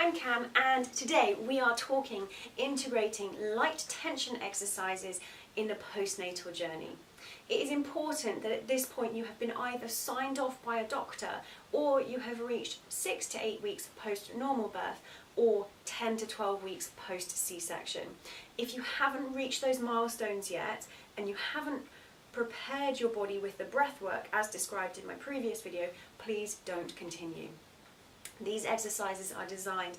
I'm Cam, and today we are talking integrating light tension exercises in the postnatal journey. It is important that at this point you have been either signed off by a doctor or you have reached 6 to 8 weeks post-normal birth or 10 to 12 weeks post-C-section. If you haven't reached those milestones yet and you haven't prepared your body with the breath work as described in my previous video, please don't continue. These exercises are designed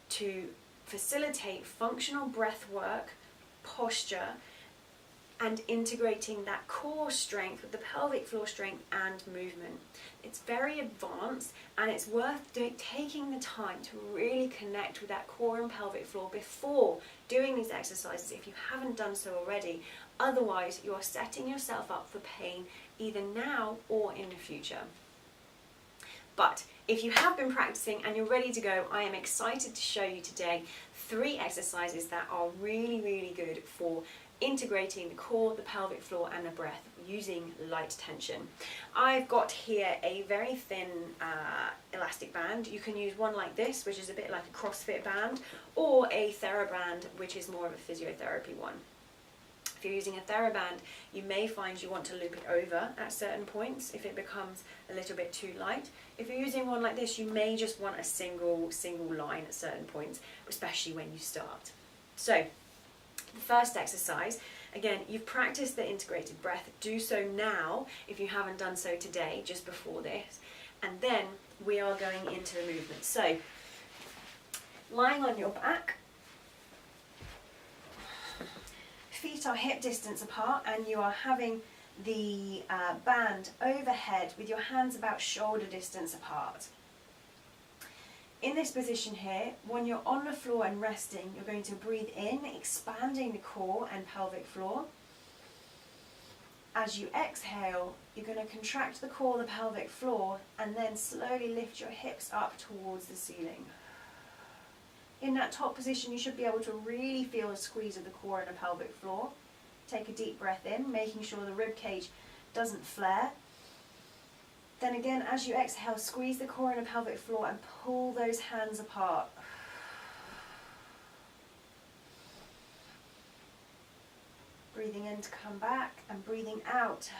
to facilitate functional breath work, posture, and integrating that core strength with the pelvic floor strength and movement. It's very advanced and it's worth taking the time to really connect with that core and pelvic floor before doing these exercises if you haven't done so already. Otherwise, you are setting yourself up for pain either now or in the future. But if you have been practicing and you're ready to go, I am excited to show you today 3 exercises that are really good for integrating the core, the pelvic floor and the breath using light tension. I've got here a very thin elastic band. You can use one like this, which is a bit like a CrossFit band, or a TheraBand, which is more of a physiotherapy one. If you're using a TheraBand, you may find you want to loop it over at certain points if it becomes a little bit too light. If you're using one like this, you may just want a single line at certain points, especially when you start. So, the first exercise, again, you've practiced the integrated breath. Do so now if you haven't done so today, just before this. And then we are going into the movement. So, lying on your back, feet are hip distance apart and you are having the band overhead with your hands about shoulder distance apart. In this position here, when you're on the floor and resting, you're going to breathe in, expanding the core and pelvic floor. As you exhale, you're going to contract the core, the pelvic floor, and then slowly lift your hips up towards the ceiling. In that top position, you should be able to really feel a squeeze of the core and the pelvic floor. Take a deep breath in, making sure the rib cage doesn't flare. Then again, as you exhale, squeeze the core and the pelvic floor and pull those hands apart. Breathing in to come back and breathing out.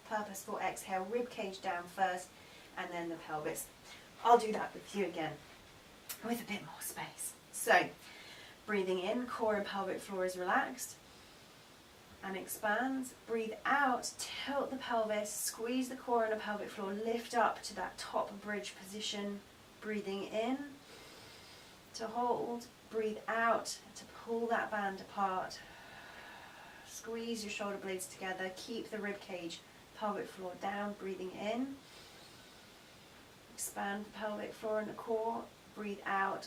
Purposeful exhale, rib cage down first and then the pelvis. I'll do that with you again with a bit more space. So, breathing in, core and pelvic floor is relaxed and expands. Breathe out, tilt the pelvis, squeeze the core and the pelvic floor, lift up to that top bridge position. Breathing in to hold, breathe out to pull that band apart. Squeeze your shoulder blades together, keep the rib cage, pelvic floor down. Breathing in, expand the pelvic floor and the core. Breathe out,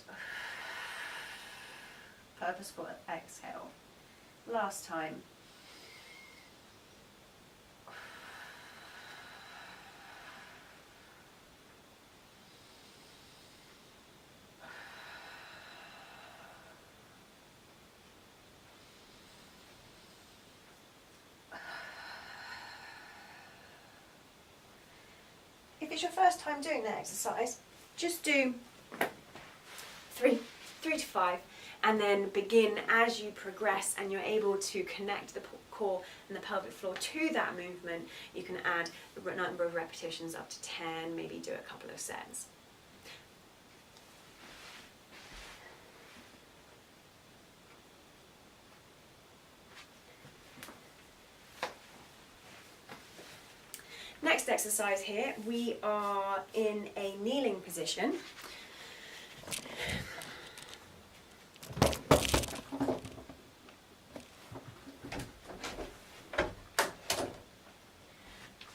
purposeful exhale. Last time. If it's your first time doing that exercise, just do 3 to 5 and then begin as you progress and you're able to connect the core and the pelvic floor to that movement. You can add a number of repetitions up to 10, maybe do a couple of sets. Next exercise here, we are in a kneeling position.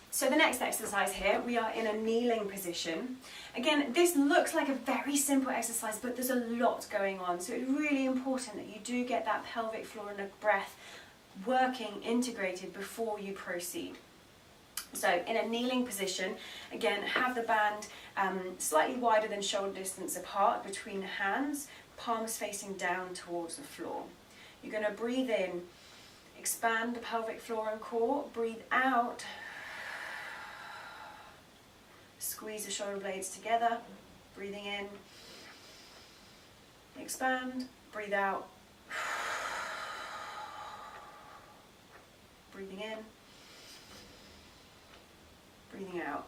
So the next exercise here, we are in a kneeling position. Again, this looks like a very simple exercise, but there's a lot going on. So it's really important that you do get that pelvic floor and the breath working, integrated before you proceed. So in a kneeling position, again, have the band slightly wider than shoulder distance apart between the hands, palms facing down towards the floor. You're going to breathe in, expand the pelvic floor and core, breathe out, squeeze the shoulder blades together, Breathing in, expand, breathe out. Breathing in, breathing out.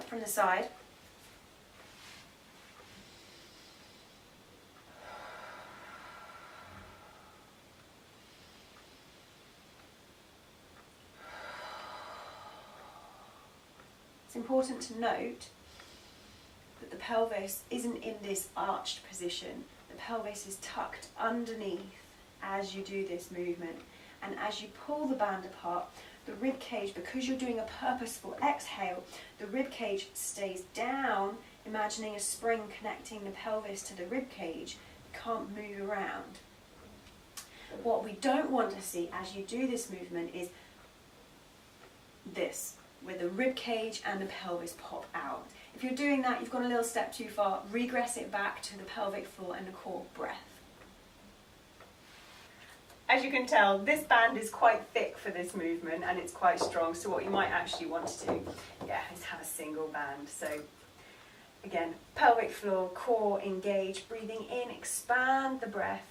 From the side. It's important to note that the pelvis isn't in this arched position. The pelvis is tucked underneath as you do this movement. And as you pull the band apart, the rib cage, because you're doing a purposeful exhale, the rib cage stays down, imagining a spring connecting the pelvis to the rib cage. You can't move around. What we don't want to see as you do this movement is this, where the rib cage and the pelvis pop out. If you're doing that, you've gone a little step too far. Regress it back to the pelvic floor and the core breath. As you can tell, this band is quite thick for this movement and it's quite strong, so what you might actually want to do, is have a single band. So again, pelvic floor, core engage, breathing in, expand the breath,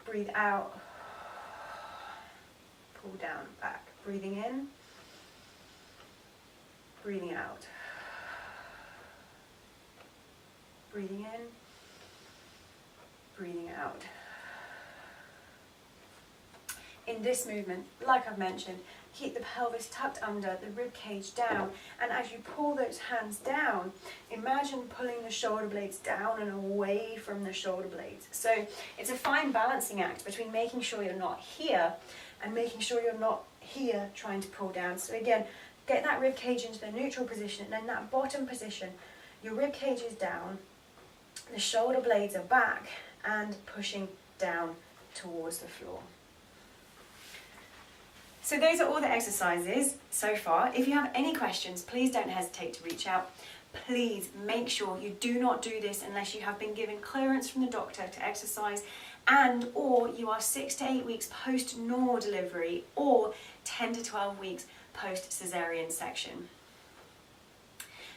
breathe out, pull down, back, breathing in, breathing out, breathing in, breathing out. In this movement, like I've mentioned, keep the pelvis tucked under, the rib cage down, and as you pull those hands down, imagine pulling the shoulder blades down and away from the shoulder blades. So it's a fine balancing act between making sure you're not here and making sure you're not here trying to pull down. So again, get that rib cage into the neutral position, and then that bottom position, your rib cage is down, the shoulder blades are back and pushing down towards the floor. So those are all the exercises so far. If you have any questions, please don't hesitate to reach out. Please make sure you do not do this unless you have been given clearance from the doctor to exercise, and or you are 6 to 8 weeks post normal delivery or 10 to 12 weeks post cesarean section.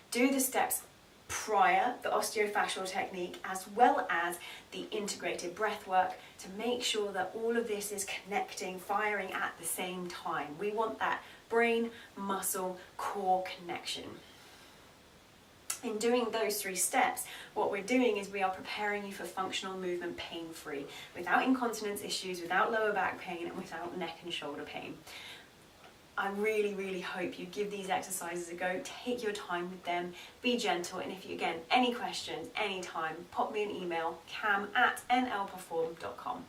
Do the steps prior, the osteofascial technique, as well as the integrated breath work, to make sure that all of this is connecting, firing at the same time. We want that brain, muscle, core connection. In doing those 3 steps, what we're doing is we are preparing you for functional movement pain-free, without incontinence issues, without lower back pain, and without neck and shoulder pain. I really, really hope you give these exercises a go. Take your time with them, be gentle, and if you, again, any questions, anytime, pop me an email, cam@nlperform.com.